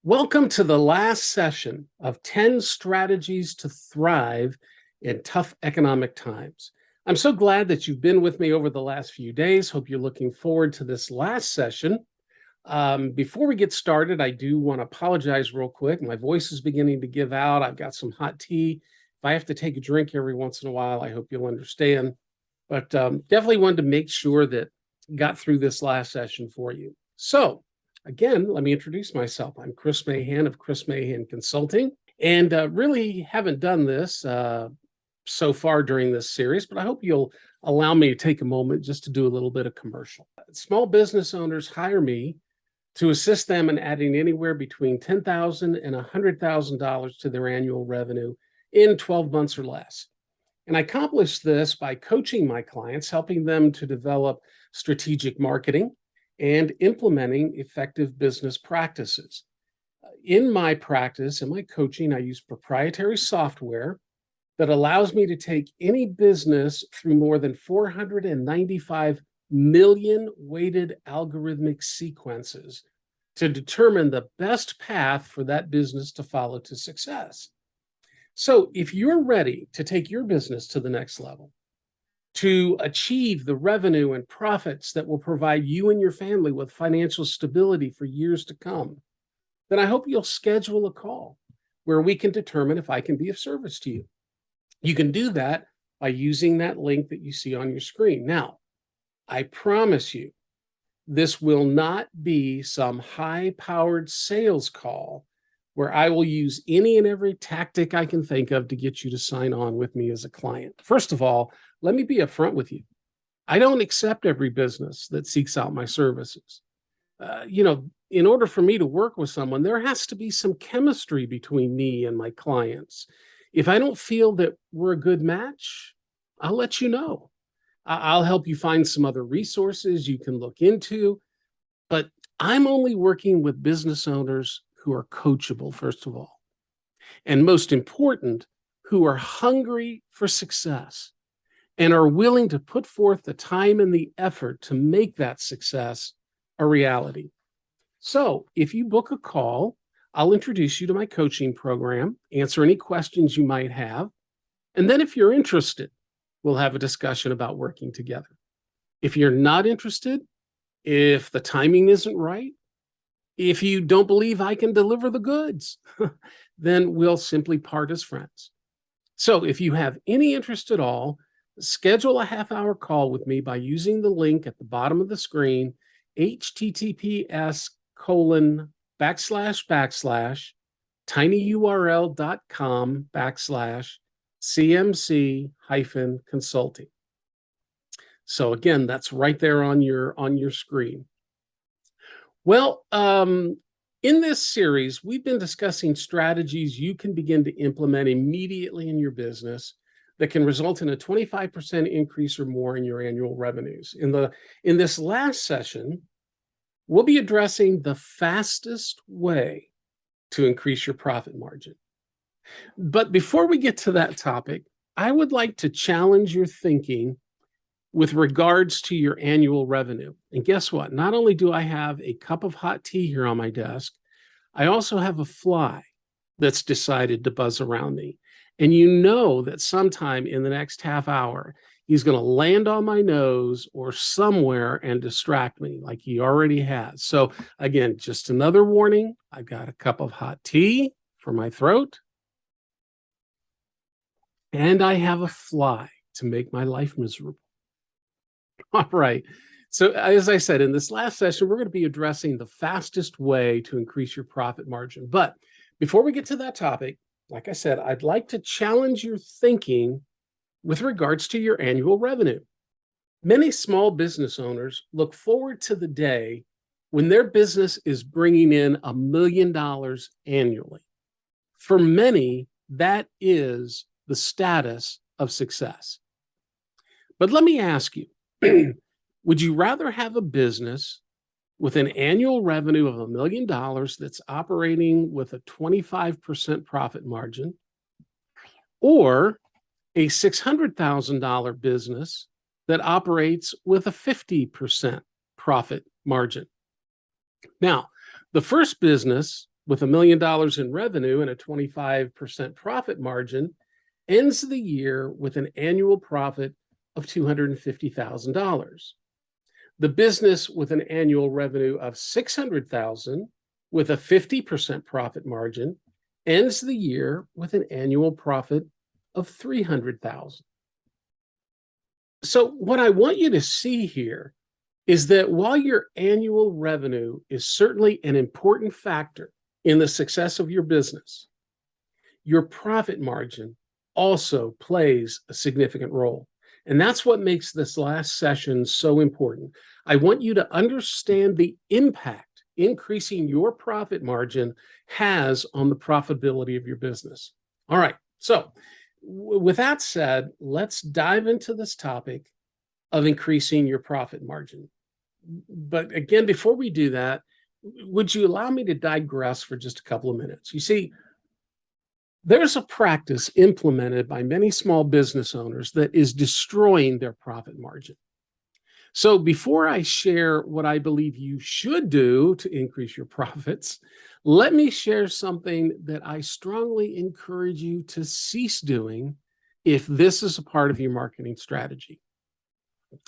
Welcome to the last session of 10 Strategies to Thrive in Tough Economic Times. I'm so glad that you've been with me over the last few days. Hope you're looking forward to this last session. Before we get started, I do want to apologize real quick. My voice is beginning to give out. I've got some hot tea. If I have to take a drink every once in a while, I hope you'll understand. But definitely wanted to make sure that got through this last session for you. So, again, let me introduce myself. I'm Chris Mahan of Chris Mahan Consulting, and really haven't done this so far during this series, but I hope you'll allow me to take a moment just to do a little bit of commercial. Small business owners hire me to assist them in adding anywhere between $10,000 and $100,000 to their annual revenue in 12 months or less. And I accomplish this by coaching my clients, helping them to develop strategic marketing and implementing effective business practices. In my practice, in my coaching, I use proprietary software that allows me to take any business through more than 495 million weighted algorithmic sequences to determine the best path for that business to follow to success. So if you're ready to take your business to the next level, to achieve the revenue and profits that will provide you and your family with financial stability for years to come, then I hope you'll schedule a call where we can determine if I can be of service to you. You can do that by using that link that you see on your screen. Now, I promise you, this will not be some high-powered sales call where I will use any and every tactic I can think of to get you to sign on with me as a client. First of all, let me be upfront with you. I don't accept every business that seeks out my services. In order for me to work with someone, there has to be some chemistry between me and my clients. If I don't feel that we're a good match, I'll let you know. I'll help you find some other resources you can look into, but I'm only working with business owners who are coachable, first of all, and most important, who are hungry for success and are willing to put forth the time and the effort to make that success a reality. So if you book a call, I'll introduce you to my coaching program, answer any questions you might have, and then if you're interested, we'll have a discussion about working together. If you're not interested, if the timing isn't right, if you don't believe I can deliver the goods, then we'll simply part as friends. So if you have any interest at all, schedule a half-hour call with me by using the link at the bottom of the screen, https://tinyurl.com/CMC-consulting. So again, that's right there on your screen. Well, in this series, we've been discussing strategies you can begin to implement immediately in your business that can result in a 25% increase or more in your annual revenues. In this last session, we'll be addressing the fastest way to increase your profit margin. But before we get to that topic, I would like to challenge your thinking with regards to your annual revenue. And guess what? Not only do I have a cup of hot tea here on my desk, I also have a fly that's decided to buzz around me. And you know that sometime in the next half hour, he's going to land on my nose or somewhere and distract me like he already has. So again, just another warning. I've got a cup of hot tea for my throat. And I have a fly to make my life miserable. All right. So as I said, in this last session, we're going to be addressing the fastest way to increase your profit margin. But before we get to that topic, like I said, I'd like to challenge your thinking with regards to your annual revenue. Many small business owners look forward to the day when their business is bringing in $1 million annually. For many, that is the status of success. But let me ask you, would you rather have a business with an annual revenue of $1 million that's operating with a 25% profit margin, or a $600,000 business that operates with a 50% profit margin. Now, the first business with $1 million in revenue and a 25% profit margin ends the year with an annual profit of $250,000. The business with an annual revenue of $600,000 with a 50% profit margin ends the year with an annual profit of $300,000. So what I want you to see here is that while your annual revenue is certainly an important factor in the success of your business, your profit margin also plays a significant role. And that's what makes this last session so important. I want you to understand the impact increasing your profit margin has on the profitability of your business. All right, so with that said, let's dive into this topic of increasing your profit margin. But again, before we do that, would you allow me to digress for just a couple of minutes? You see, there's a practice implemented by many small business owners that is destroying their profit margin. So before I share what I believe you should do to increase your profits, let me share something that I strongly encourage you to cease doing if this is a part of your marketing strategy.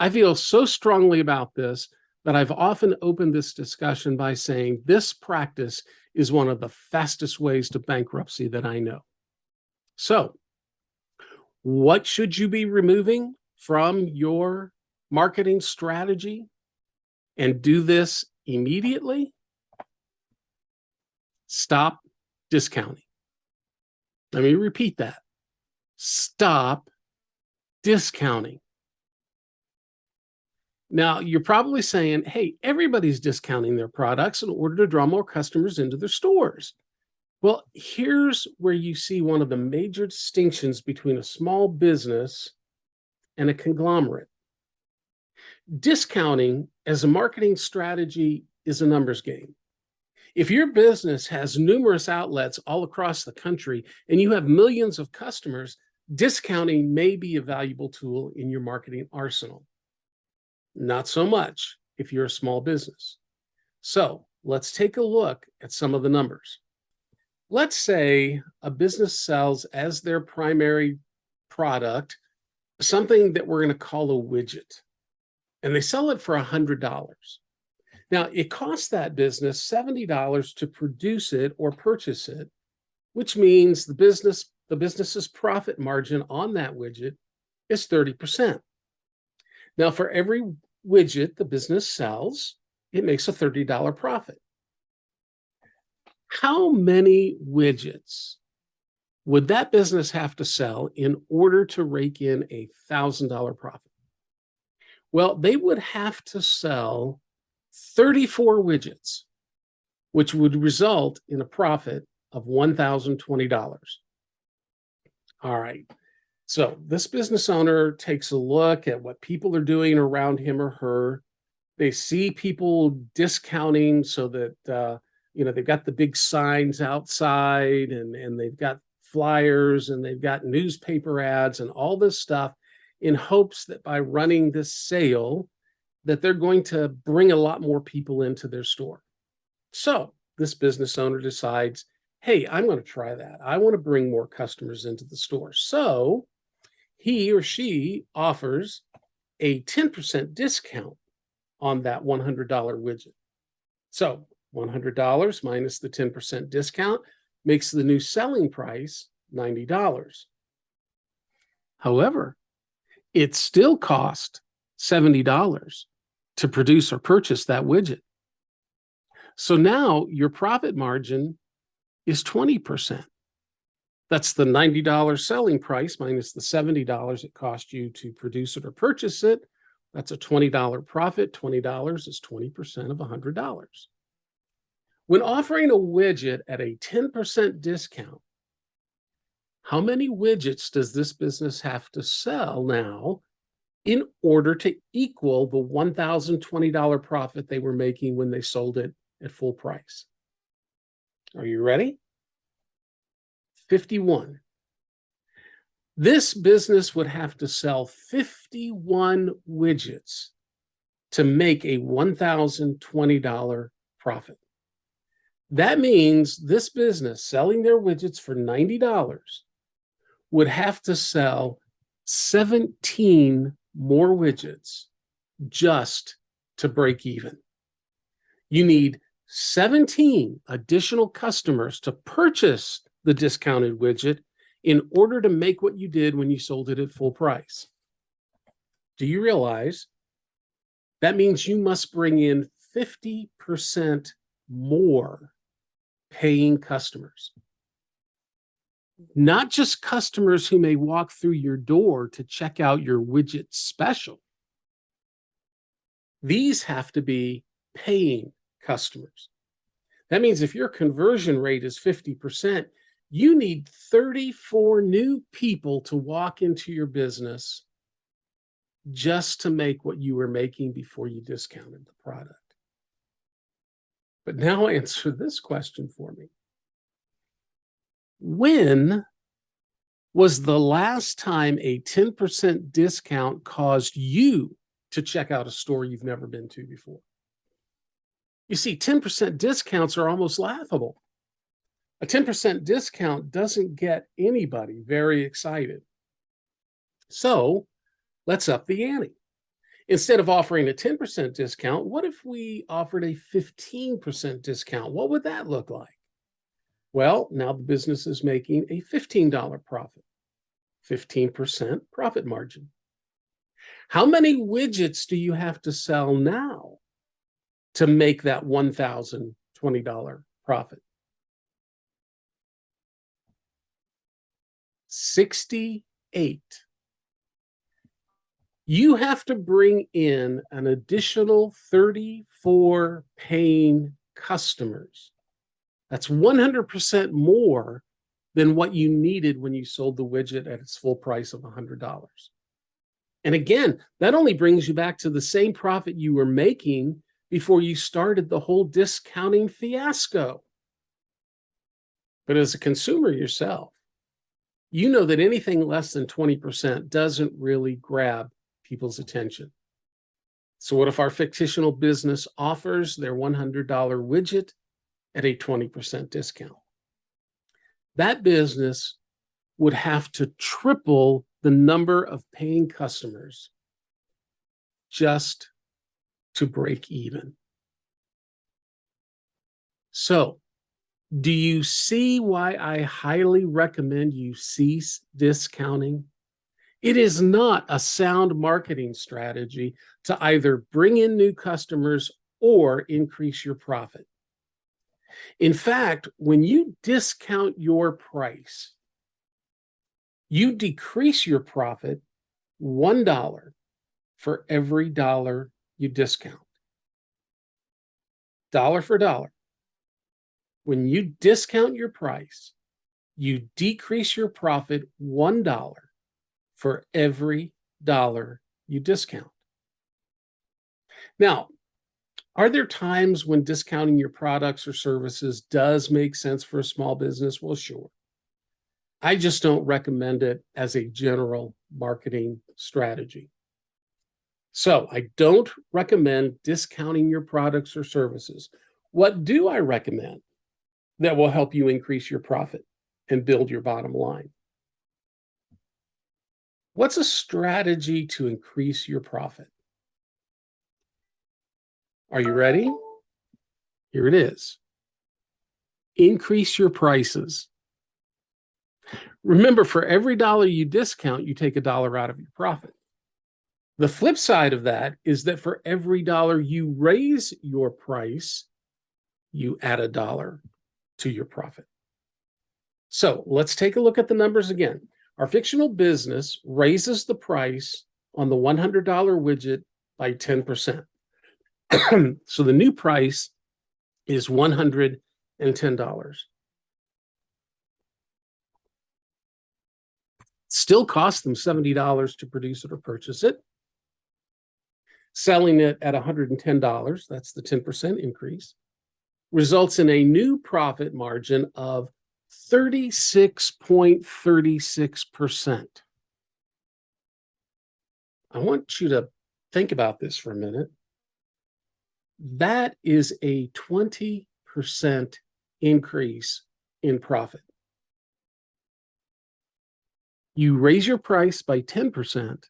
I feel so strongly about this that I've often opened this discussion by saying this practice is one of the fastest ways to bankruptcy that I know. So, what should you be removing from your marketing strategy? And do this immediately. Stop discounting. Let me repeat that. Stop discounting. Now, you're probably saying, hey, everybody's discounting their products in order to draw more customers into their stores. Well, here's where you see one of the major distinctions between a small business and a conglomerate. Discounting as a marketing strategy is a numbers game. If your business has numerous outlets all across the country and you have millions of customers, discounting may be a valuable tool in your marketing arsenal. Not so much if you're a small business. So let's take a look at some of the numbers. Let's say a business sells as their primary product something that we're going to call a widget, and they sell it for $100. Now, it costs that business $70 to produce it or purchase it, which means the business's profit margin on that widget is 30%. Now, for every widget the business sells, it makes a $30 profit. How many widgets would that business have to sell in order to rake in a $1,000 profit? Well, they would have to sell 34 widgets, which would result in a profit of $1,020. All right. So this business owner takes a look at what people are doing around him or her. They see people discounting so that, they've got the big signs outside and they've got flyers and they've got newspaper ads and all this stuff in hopes that by running this sale, that they're going to bring a lot more people into their store. So this business owner decides, hey, I'm going to try that. I want to bring more customers into the store. So he or she offers a 10% discount on that $100 widget. So $100 minus the 10% discount makes the new selling price $90. However, it still cost $70 to produce or purchase that widget. So now your profit margin is 20%. That's the $90 selling price minus the $70 it cost you to produce it or purchase it. That's a $20 profit. $20 is 20% of $100. When offering a widget at a 10% discount, how many widgets does this business have to sell now in order to equal the $1,020 profit they were making when they sold it at full price? Are you ready? 51. This business would have to sell 51 widgets to make a $1,020 profit. That means this business selling their widgets for $90 would have to sell 17 more widgets just to break even. You need 17 additional customers to purchase the discounted widget in order to make what you did when you sold it at full price. Do you realize that means you must bring in 50% more paying customers? Not just customers who may walk through your door to check out your widget special. These have to be paying customers. That means if your conversion rate is 50%, you need 34 new people to walk into your business just to make what you were making before you discounted the product. But now answer this question for me. When was the last time a 10% discount caused you to check out a store you've never been to before? You see, 10% discounts are almost laughable. A 10% discount doesn't get anybody very excited. So let's up the ante. Instead of offering a 10% discount, what if we offered a 15% discount? What would that look like? Well, now the business is making a $15 profit, 15% profit margin. How many widgets do you have to sell now to make that $1,020 profit? 68. You have to bring in an additional 34 paying customers. That's 100% more than what you needed when you sold the widget at its full price of $100. And again, that only brings you back to the same profit you were making before you started the whole discounting fiasco. But as a consumer yourself, you know that anything less than 20% doesn't really grab people's attention. So what if our fictional business offers their $100 widget at a 20% discount? That business would have to triple the number of paying customers just to break even. So, do you see why I highly recommend you cease discounting? It is not a sound marketing strategy to either bring in new customers or increase your profit. In fact, when you discount your price, you decrease your profit $1 for every dollar you discount. Dollar for dollar. When you discount your price, you decrease your profit $1 for every dollar you discount. Now, are there times when discounting your products or services does make sense for a small business? Well, sure. I just don't recommend it as a general marketing strategy. So I don't recommend discounting your products or services. What do I recommend that will help you increase your profit and build your bottom line? What's a strategy to increase your profit? Are you ready? Here it is. Increase your prices. Remember, for every dollar you discount, you take $1 out of your profit. The flip side of that is that for every dollar you raise your price, you add $1 to your profit. So let's take a look at the numbers again. Our fictional business raises the price on the $100 widget by 10%. So the new price is $110. Still costs them $70 to produce it or purchase it. Selling it at $110, that's the 10% increase, results in a new profit margin of 36.36%. I want you to think about this for a minute. That is a 20% increase in profit. You raise your price by 10%,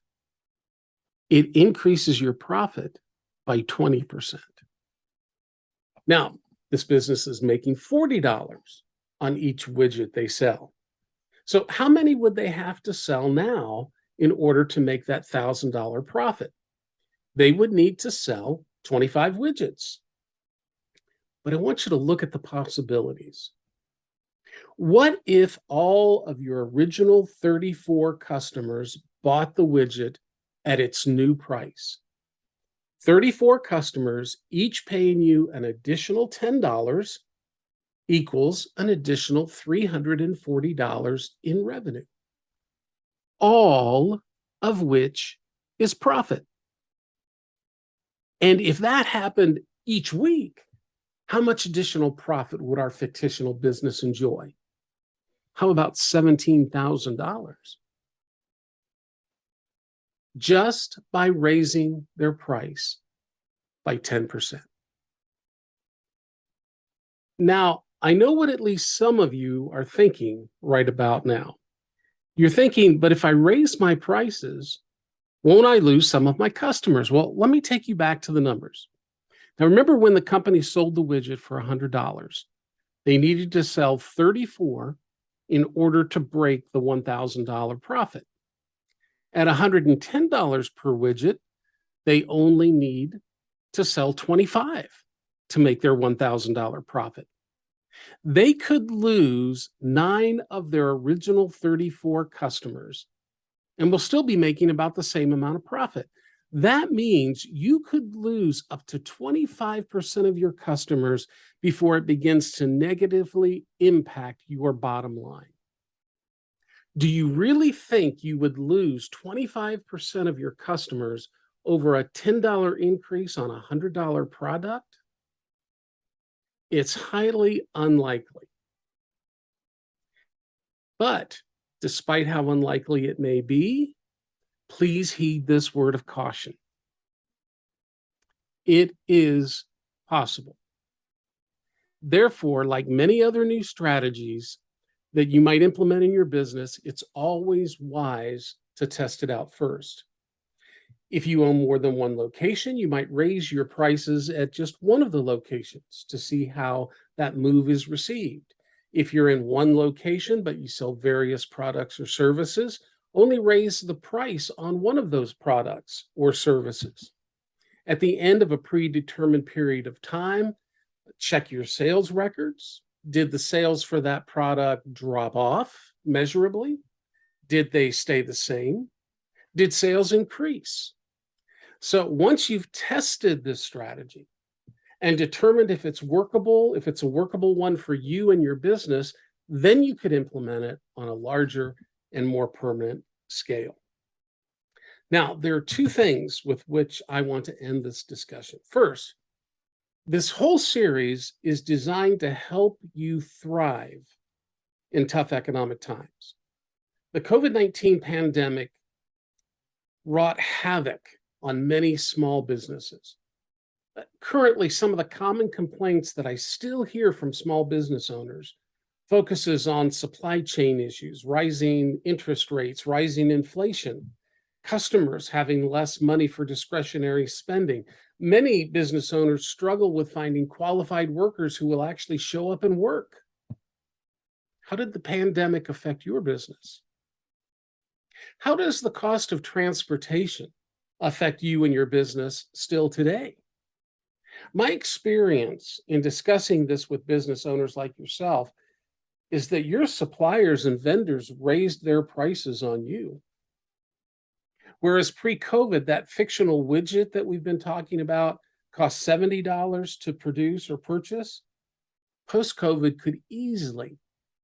it increases your profit by 20%. Now, this business is making $40 on each widget they sell. So, how many would they have to sell now in order to make that $1,000 profit? They would need to sell 25 widgets. But I want you to look at the possibilities. What if all of your original 34 customers bought the widget at its new price? 34 customers, each paying you an additional $10 equals an additional $340 in revenue, all of which is profit. And if that happened each week, how much additional profit would our fictional business enjoy? How about $17,000? Just by raising their price by 10%. Now, I know what at least some of you are thinking right about now. You're thinking, but if I raise my prices, won't I lose some of my customers? Well, let me take you back to the numbers. Now, remember when the company sold the widget for $100, they needed to sell 34 in order to break the $1,000 profit. At $110 per widget, they only need to sell 25 to make their $1,000 profit. They could lose 9 of their original 34 customers and will still be making about the same amount of profit. That means you could lose up to 25% of your customers before it begins to negatively impact your bottom line. Do you really think you would lose 25% of your customers over a $10 increase on a $100 product? It's highly unlikely. But despite how unlikely it may be, please heed this word of caution. It is possible. Therefore, like many other new strategies that you might implement in your business, it's always wise to test it out first. If you own more than one location, you might raise your prices at just one of the locations to see how that move is received. If you're in one location, but you sell various products or services, only raise the price on one of those products or services. At the end of a predetermined period of time, check your sales records. Did the sales for that product drop off measurably? Did they stay the same? Did sales increase? So once you've tested this strategy and determined if it's workable, if it's a workable one for you and your business, then you could implement it on a larger and more permanent scale. Now, there are 2 things with which I want to end this discussion. First, this whole series is designed to help you thrive in tough economic times. The COVID-19 pandemic wrought havoc on many small businesses. Currently, some of the common complaints that I still hear from small business owners focuses on supply chain issues, rising interest rates, rising inflation, customers having less money for discretionary spending. Many business owners struggle with finding qualified workers who will actually show up and work. How did the pandemic affect your business? How does the cost of transportation affect you and your business still today? My experience in discussing this with business owners like yourself is that your suppliers and vendors raised their prices on you. Whereas pre-COVID, that fictional widget that we've been talking about cost $70 to produce or purchase, post-COVID could easily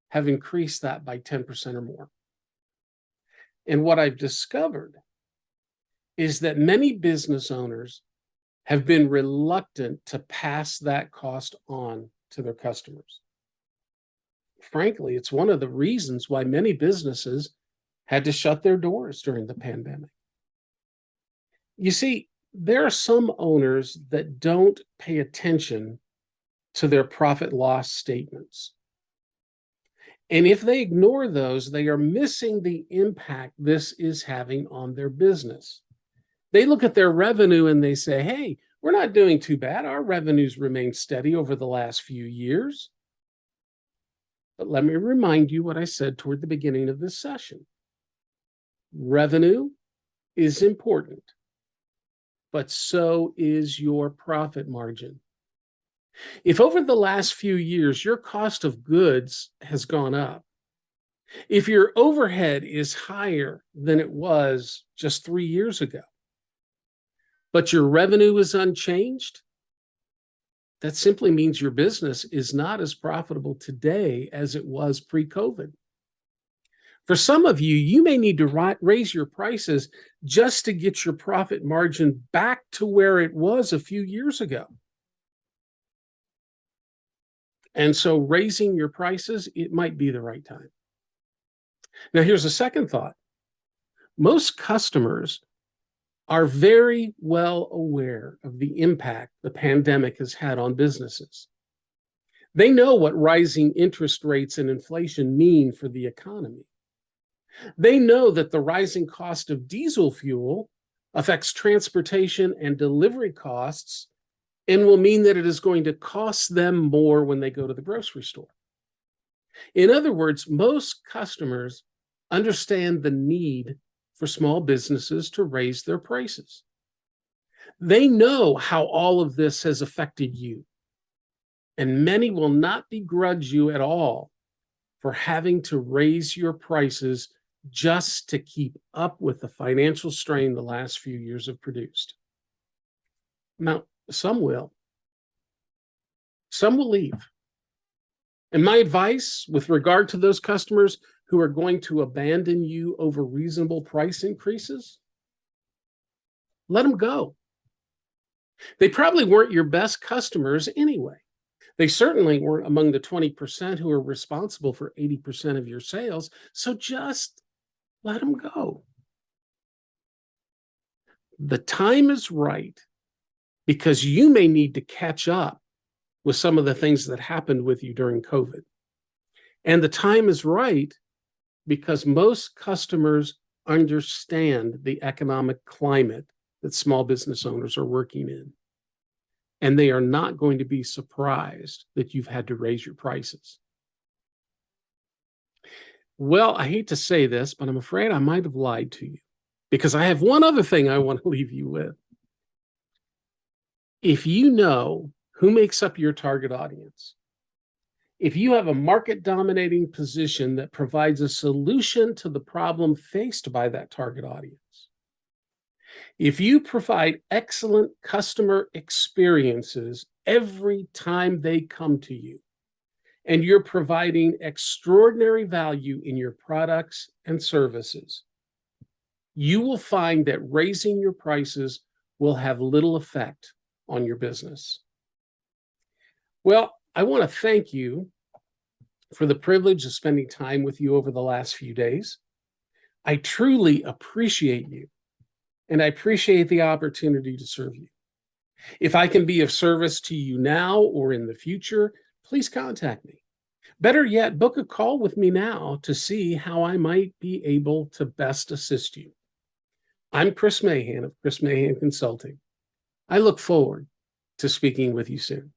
have increased that by 10% or more. And what I've discovered is that many business owners have been reluctant to pass that cost on to their customers. Frankly, it's one of the reasons why many businesses had to shut their doors during the pandemic. You see, there are some owners that don't pay attention to their profit loss statements. And if they ignore those, they are missing the impact this is having on their business. They look at their revenue and they say, hey, we're not doing too bad. Our revenues remain steady over the last few years. But let me remind you what I said toward the beginning of this session. Revenue is important, but so is your profit margin. If over the last few years your cost of goods has gone up, if your overhead is higher than it was just 3 years ago, but your revenue is unchanged, that simply means your business is not as profitable today as it was pre-COVID. For some of you, you may need to raise your prices just to get your profit margin back to where it was a few years ago. And so raising your prices, it might be the right time. Now, here's a second thought. Most customers are very well aware of the impact the pandemic has had on businesses. They know what rising interest rates and inflation mean for the economy. They know that the rising cost of diesel fuel affects transportation and delivery costs and will mean that it is going to cost them more when they go to the grocery store. In other words, most customers understand the need for small businesses to raise their prices. They know how all of this has affected you, and many will not begrudge you at all for having to raise your prices just to keep up with the financial strain the last few years have produced. Now, some will. Some will leave. And my advice with regard to those customers who are going to abandon you over reasonable price increases, let them go. They probably weren't your best customers anyway. They certainly weren't among the 20% who are responsible for 80% of your sales. So just let them go. The time is right because you may need to catch up with some of the things that happened with you during COVID. And the time is right because most customers understand the economic climate that small business owners are working in. And they are not going to be surprised that you've had to raise your prices. Well, I hate to say this, but I'm afraid I might have lied to you because I have one other thing I want to leave you with. If you know who makes up your target audience, if you have a market dominating position that provides a solution to the problem faced by that target audience, if you provide excellent customer experiences every time they come to you, and you're providing extraordinary value in your products and services, you will find that raising your prices will have little effect on your business. Well, I want to thank you for the privilege of spending time with you over the last few days. I truly appreciate you, and I appreciate the opportunity to serve you. If I can be of service to you now or in the future, please contact me. Better yet, book a call with me now to see how I might be able to best assist you. I'm Chris Mahan of Chris Mahan Consulting. I look forward to speaking with you soon.